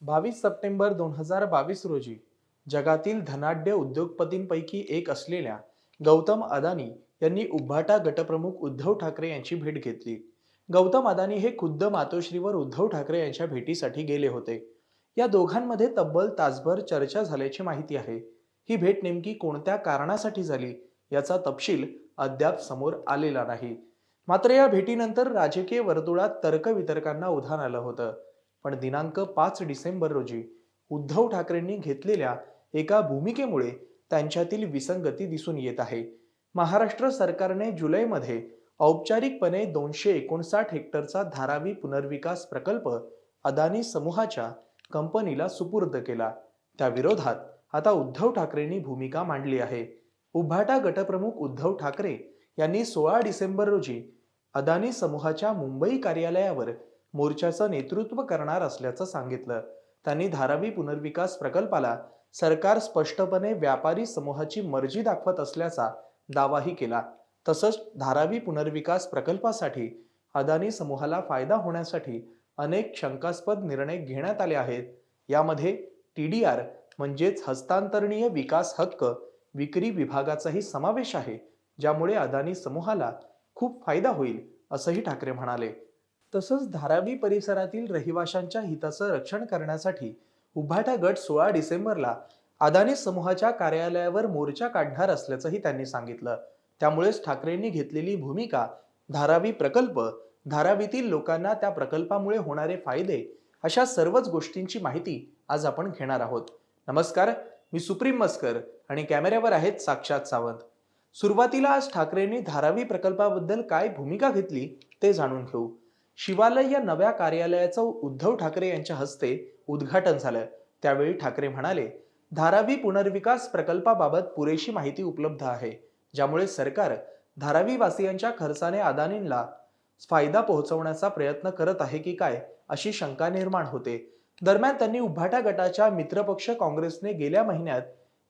22 September 2022 रोजी जगातील धनाढ्य उद्योगपतींपैकी एक असलेल्या गौतम अदानी यांनी उभाटा गटप्रमुख उद्धव ठाकरे यांची भेट घेतली. गौतम अदानी हे खुद्द मातोश्रीवर उद्धव ठाकरे यांच्या भेटीसाठी गेले होते. या दोघांमध्ये तब्बल तासभर चर्चा झाल्याची माहिती आहे. ही भेट नेमकी कोणत्या कारणासाठी झाली याचा तपशील अद्याप समोर आलेला नाही. मात्र या भेटीनंतर राजकीय वर्तुळात तर्कवितर्कांना उधाण आलं होतं. पण दिनांक 5 डिसेंबर रोजी उद्धव ठाकरेंनी घेतलेल्या एका भूमिकेमुळे त्यांच्यातील विसंगती दिसून येत आहे. महाराष्ट्र सरकारने जुलैमध्ये औपचारिकपणे 259 हेक्टरचा धारावी पुनर्विकास प्रकल्प अदानी समूहाच्या कंपनीला सुपूर्द केला. त्या विरोधात आता उद्धव ठाकरेंनी भूमिका मांडली आहे. उभाटा गटप्रमुख उद्धव ठाकरे यांनी 16 डिसेंबर रोजी अदानी समूहाच्या मुंबई कार्यालयावर मोर्चाचं नेतृत्व करणार असल्याचं सांगितलं. त्यांनी धारावी पुनर्विकास प्रकल्पाला सरकार स्पष्टपणे व्यापारी समूहाची मर्जी दाखवत असल्याचा दावाही केला. तसंच धारावी पुनर्विकास प्रकल्पासाठी अदानी समूहाला फायदा होण्यासाठी अनेक शंकास्पद निर्णय घेण्यात आले आहेत. यामध्ये TDR म्हणजेच हस्तांतरणीय विकास हक्क विक्री विभागाचाही समावेश आहे, ज्यामुळे अदानी समूहाला खूप फायदा होईल असंही ठाकरे म्हणाले. तसंच धारावी परिसरातील रहिवाशांच्या हिताचं रक्षण करण्यासाठी उभाटा गट 16 डिसेंबरला अदानी समूहाच्या कार्यालयावर मोर्चा काढणार असल्याचंही त्यांनी सांगितलं. त्यामुळेच ठाकरेंनी घेतलेली भूमिका धारावी प्रकल्प, धारावीतील लोकांना त्या प्रकल्पामुळे होणारे फायदे अशा सर्वच गोष्टींची माहिती आज आपण घेणार आहोत. नमस्कार, मी सुप्रीम मस्कर आणि कॅमेऱ्यावर आहेत साक्षात सावंत. सुरुवातीला आज ठाकरेंनी धारावी प्रकल्पाबद्दल काय भूमिका घेतली ते जाणून घेऊ. शिवालय या नव्या कार्यालयाचं उद्धव ठाकरे यांच्या हस्ते उद्घाटन झालं. त्यावेळी ठाकरे म्हणाले, धारावी पुनर्विकास प्रकल्पाबाबत पुरेशी माहिती उपलब्ध आहे, ज्यामुळे सरकार धारावी वासियांच्या खर्चाने अदानींना फायदा पोहोचवण्याचा प्रयत्न करत आहे की काय अशी शंका निर्माण होते. दरम्यान त्यांनी उभाटा गटाच्या मित्रपक्ष काँग्रेसने गेल्या महिन्यात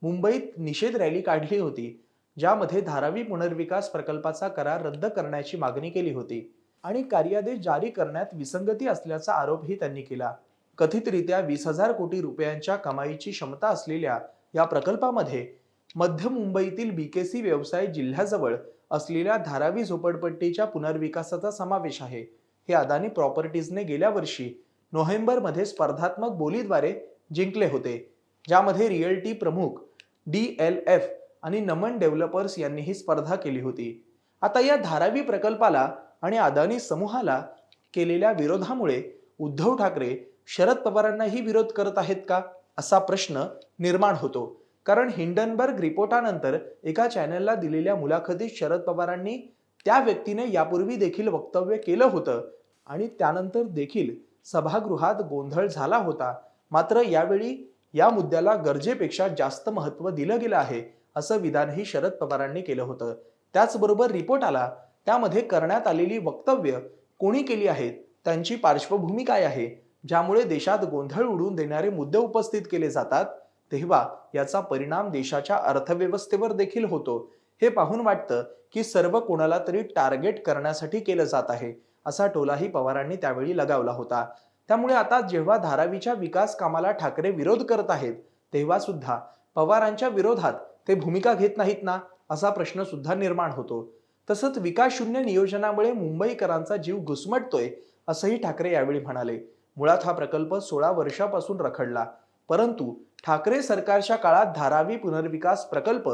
मुंबईत निषेध रॅली काढली होती, ज्यामध्ये धारावी पुनर्विकास प्रकल्पाचा करार रद्द करण्याची मागणी केली होती आणि कार्यादेश जारी करण्यात विसंगती असल्याचा आरोपही त्यांनी केला. कथितरित्या 20,000 कोटी रुपयांच्या कमाईची क्षमता असलेल्या या प्रकल्पामध्ये मध्य मुंबईतील BKC व्यवसाय जिल्ह्याजवळ असलेल्या धारावी झोपडपट्टीच्या पुनर्विकासाचा समावेश आहे. हे अदानी प्रॉपर्टीजने गेल्या वर्षी नोव्हेंबरमध्ये स्पर्धात्मक बोलीद्वारे जिंकले होते, ज्यामध्ये रिअल्टी प्रमुख DLF आणि नमन डेव्हलपर्स यांनी ही स्पर्धा केली होती. आता या धारावी प्रकल्पाला आणि अदानी समूहाला केलेल्या विरोधामुळे उद्धव ठाकरे शरद पवारांनाही विरोध करत आहेत का असा प्रश्न निर्माण होतो. कारण हिंडनबर्ग रिपोर्टानंतर एका चॅनलला दिलेल्या मुलाखतीत शरद पवारांनी त्या व्यक्तीने यापूर्वी देखील वक्तव्य केलं होतं आणि त्यानंतर देखील सभागृहात गोंधळ झाला होता. मात्र यावेळी या मुद्द्याला गरजेपेक्षा जास्त महत्त्व दिलं गेलं आहे असं विधानही शरद पवारांनी केलं होतं. त्याचबरोबर रिपोर्ट आला, त्यामध्ये करण्यात आलेली वक्तव्य कोणी केली आहेत, त्यांची पार्श्वभूमी काय आहे, ज्यामुळे देशात गोंधळ उडवून देणारे मुद्दे उपस्थित केले जातात, तेव्हा याचा परिणाम देशाच्या अर्थव्यवस्थेवर देखील होतो. हे पाहून वाटतं की सर्व कोणाला तरी टार्गेट करण्यासाठी केलं जात आहे असा टोलाही पवारांनी त्यावेळी लगावला होता. त्यामुळे आता जेव्हा धारावीच्या विकास कामाला ठाकरे विरोध करत आहेत, तेव्हा सुद्धा पवारांच्या विरोधात ते भूमिका घेत नाहीत ना असा प्रश्न सुद्धा निर्माण होतो. तसंच विकासशून्य नियोजनामुळे मुंबईकरांचा जीव घुसमटतोय असंही ठाकरे यावेळी म्हणाले. मुळात हा प्रकल्प 16 वर्षापासून रखडला, परंतु ठाकरे सरकारच्या काळात धारावी पुनर्विकास प्रकल्प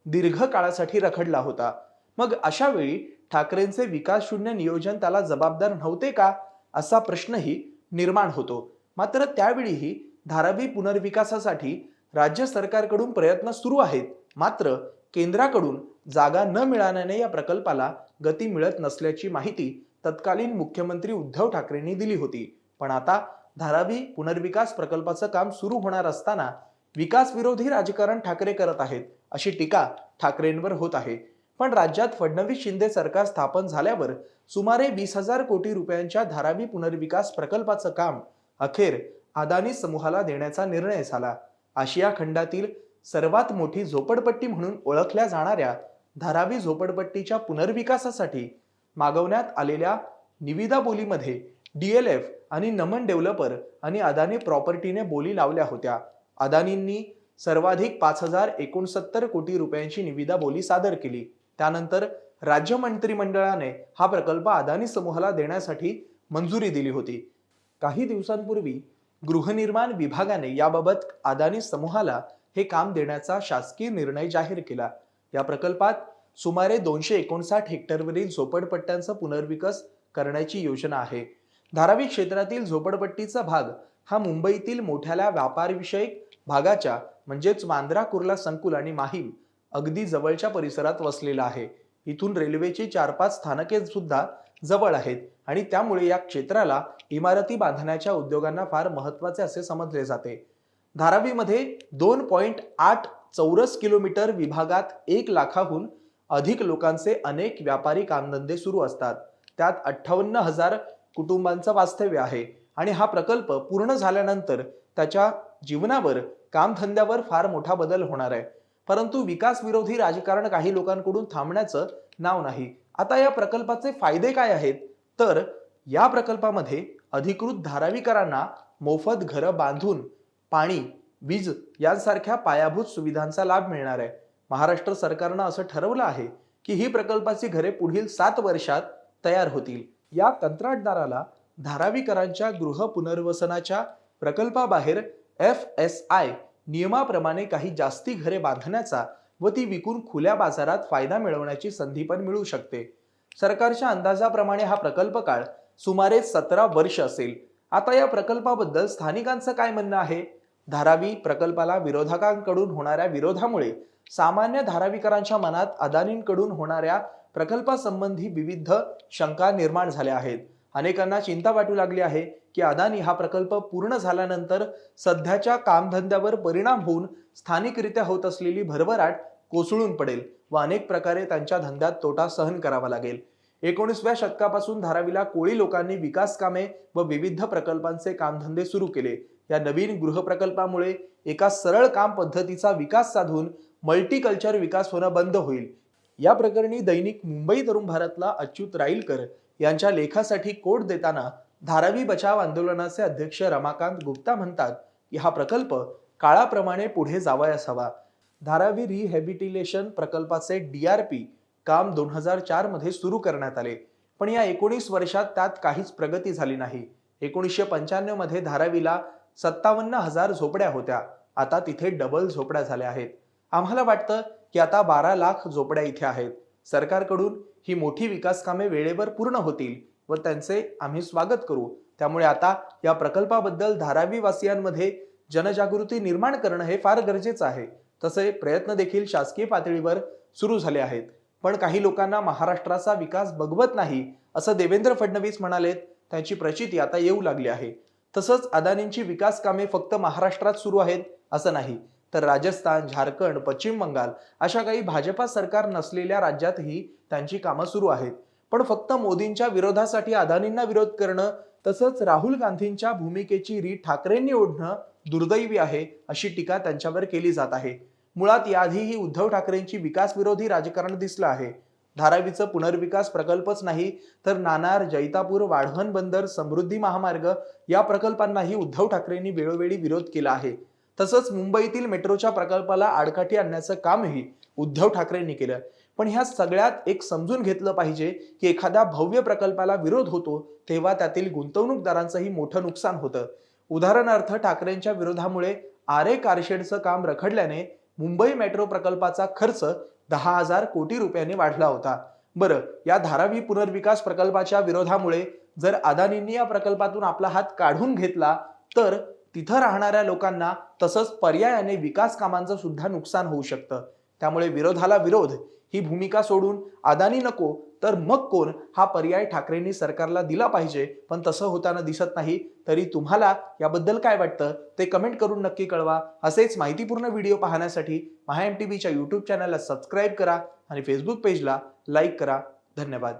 दीर्घ काळासाठी रखडला होता. मग अशा वेळी ठाकरेंचे विकासशून्य नियोजन त्याला जबाबदार नव्हते का असा प्रश्नही निर्माण होतो. मात्र त्यावेळीही धारावी पुनर्विकासासाठी राज्य सरकारकडून प्रयत्न सुरू आहेत. मात्र केंद्राकडून जागा न मिळाल्याने या प्रकल्पाला गती मिळत नसल्याची माहिती तत्कालीन मुख्यमंत्री उद्धव ठाकरेंनी दिली होती. पण आता धारावी पुनर्विकास प्रकल्पाचं काम सुरू होणार असताना विकास विरोधी राजकारण ठाकरे करत आहेत अशी टीका ठाकरेंवर होत आहे. पण राज्यात फडणवीस शिंदे सरकार स्थापन झाल्यावर सुमारे 20,000 कोटी रुपयांच्या धारावी पुनर्विकास प्रकल्पाचं काम अखेर अदानी समूहाला देण्याचा निर्णय झाला. आशिया खंडातील सर्वात मोठी झोपडपट्टी म्हणून ओळखल्या जाणाऱ्या धारावी झोपडपट्टीच्या पुनर्विकासासाठी मागवण्यात आलेल्या निविदा बोलीमध्ये DLF आणि नमन डेव्हलपर आणि अदानी प्रॉपर्टीने बोली लावल्या होत्या. अदानींनी सर्वाधिक 5,069 कोटी रुपयांची निविदा बोली सादर केली. त्यानंतर राज्य मंत्रिमंडळाने हा प्रकल्प अदानी समूहाला देण्यासाठी मंजुरी दिली होती. काही दिवसांपूर्वी गृहनिर्माण विभागाने याबाबत अदानी समूहाला हे काम देण्याचा शासकीय निर्णय जाहीर केला. या प्रकल्पात सुमारे 259 हेक्टरवरील झोपडपट्ट्यांचा पुनर्विकास करण्याची योजना आहे. धारावी क्षेत्रातील झोपडपट्टीचा भाग हा मुंबईतील मोठ्या व्यापारविषयक भागाच्या म्हणजेच वांद्रा कुर्ला संकुल आणि माहीम अगदी जवळच्या परिसरात वसलेला आहे. इथून रेल्वेची 4-5 स्थानके सुद्धा जवळ आहेत आणि त्यामुळे या क्षेत्राला इमारती बांधण्याच्या उद्योगांना फार महत्त्वाचे असे समजले जाते. धारावीमध्ये 2.8 चौरस किलोमीटर विभागात 1 लाखाहून अधिक लोकांचे अनेक व्यापारी कामधंदे सुरू असतात. त्यात 58,000 कुटुंबांचं वास्तव्य आहे आणि हा प्रकल्प पूर्ण झाल्यानंतर त्याच्या जीवनावर कामधंद्यावर फार मोठा बदल होणार आहे. परंतु विकास विरोधी राजकारण काही लोकांकडून थांबण्याचं नाव नाही. आता या प्रकल्पाचे फायदे काय आहेत? तर या प्रकल्पामध्ये अधिकृत धारावीकरांना मोफत घरं बांधून पाणी, वीज यांसारख्या पायाभूत सुविधांचा लाभ मिळणार आहे. महाराष्ट्र सरकारनं असं ठरवलं आहे की ही प्रकल्पाची घरे पुढील 7 वर्षात तयार होतील. या कंत्राटदाराला धारावीकरांच्या गृह पुनर्वसनाच्या प्रकल्पाबाहेर FSI नियमाप्रमाणे काही जास्ती घरे बांधण्याचा व ती विकून खुल्या बाजारात फायदा मिळवण्याची संधी पण मिळू शकते. सरकारच्या अंदाजाप्रमाणे हा प्रकल्प काळ सुमारे 17 वर्ष असेल. आता या प्रकल्पाबद्दल स्थानिकांचं काय म्हणणं आहे? धारावी प्रकल्पाला विरोधकांकडून होणाऱ्या विरोधामुळे सामान्य धारावीकरांच्या मनात अदानींकडून होणाऱ्या प्रकल्पासंबंधी विविध शंका निर्माण झाल्या आहेत. अनेकांना चिंता वाटू लागली आहे की अदानी हा प्रकल्प पूर्ण झाल्यानंतर सध्याच्या कामधंद्यावर परिणाम होऊन स्थानिकरित्या होत असलेली भरभराट कोसळून पडेल व अनेक प्रकारे त्यांच्या धंद्यात तोटा सहन करावा लागेल. 19व्या शतकापासून धारावीला कोळी लोकांनी विकास कामे व विविध प्रकल्पांचे कामधंदे सुरू केले. या नवीन गृह प्रकल्पामुळे एका सरळ काम पद्धतीचा विकास साधून मल्टीकल्चर विकास होणं बंद होईल. या प्रकरणी दैनिक मुंबई तरुण भारतला अच्युत राईलकर यांच्या लेखासाठी कोट देताना धारावी बचाव आंदोलनाचे अध्यक्ष रमाकांत गुप्ता म्हणतात की हा प्रकल्प काळाप्रमाणे पुढे जावयास हवा. धारावी रिहॅबिलिटेशन प्रकल्पाचे DRP काम 2004 मध्ये सुरू करण्यात आले, पण या 19 वर्षात त्यात काहीच प्रगती झाली नाही. 1995 मध्ये धारावीला 57,000 झोपड्या होत्या. आता तिथे डबल झोपड्या झाल्या आहेत. आम्हाला वाटतं की आता 12 लाख झोपड्या इथे आहेत. सरकारकडून ही मोठी विकास कामे वेळेवर पूर्ण होतील व त्यांचे आम्ही स्वागत करू. त्यामुळे आता या प्रकल्पाबद्दल धारावी वासियांमध्ये जनजागृती निर्माण करणं हे फार गरजेचं आहे. तसे प्रयत्न देखील शासकीय पातळीवर सुरू झाले आहेत. पण काही लोकांना महाराष्ट्राचा विकास बघवत नाही असं देवेंद्र फडणवीस म्हणालेत. त्यांची प्रचिती आता येऊ लागली आहे. तसंच अदानींची विकास कामे फक्त महाराष्ट्रात सुरू आहेत असं नाही, तर राजस्थान, झारखंड, पश्चिम बंगाल अशा काही भाजपा सरकार नसलेल्या राज्यातही त्यांची कामं सुरू आहेत. पण फक्त मोदींच्या विरोधासाठी अदानींना विरोध करणं तसंच राहुल गांधींच्या भूमिकेची रीत ठाकरेंनी ओढणं दुर्दैवी आहे अशी टीका त्यांच्यावर केली जात आहे. मुळात याआधीही उद्धव ठाकरेंची विकास विरोधी राजकारण दिसलं आहे. धारावीचं पुनर्विकास प्रकल्पच नाही तर नाणार, जैतापूर, वाढवण बंदर, समृद्धी महामार्ग या प्रकल्पांनाही उद्धव ठाकरेंनी वेळोवेळी विरोध केला आहे. तसंच मुंबईतील मेट्रोच्या प्रकल्पाला आडकाठी आणण्याचं कामही उद्धव ठाकरेंनी केलं. पण ह्या सगळ्यात एक समजून घेतलं पाहिजे की एखाद्या भव्य प्रकल्पाला विरोध होतो तेव्हा त्यातील गुंतवणूकदारांचंही मोठं नुकसान होतं. उदाहरणार्थ ठाकरेंच्या विरोधामुळे आरे कारशेडचं काम रखडल्याने मुंबई मेट्रो प्रकल्पाचा खर्च 10,000 कोटी रुपयांनी वाढला होता. बरं, या धारावी पुनर्विकास प्रकल्पाच्या विरोधामुळे जर अदानींनी या प्रकल्पातून आपला हात काढून घेतला तर तिथं राहणाऱ्या लोकांना तसंच पर्यायाने विकास कामांचं सुद्धा नुकसान होऊ शकतं. त्यामुळे विरोधाला विरोध ही भूमिका सोडून अदानी नको तर मग कोण हा पर्याय ठाकरेंनी सरकारला दिला पाहिजे. पण तसं होताना दिसत नाही. तरी तुम्हाला याबद्दल काय वाटतं ते कमेंट करून नक्की कळवा. असेच माहितीपूर्ण व्हिडिओ पाहण्यासाठी MHA MTVच्या YouTube चॅनलला सबस्क्राईब करा आणि फेसबुक पेजला लाईक करा. धन्यवाद.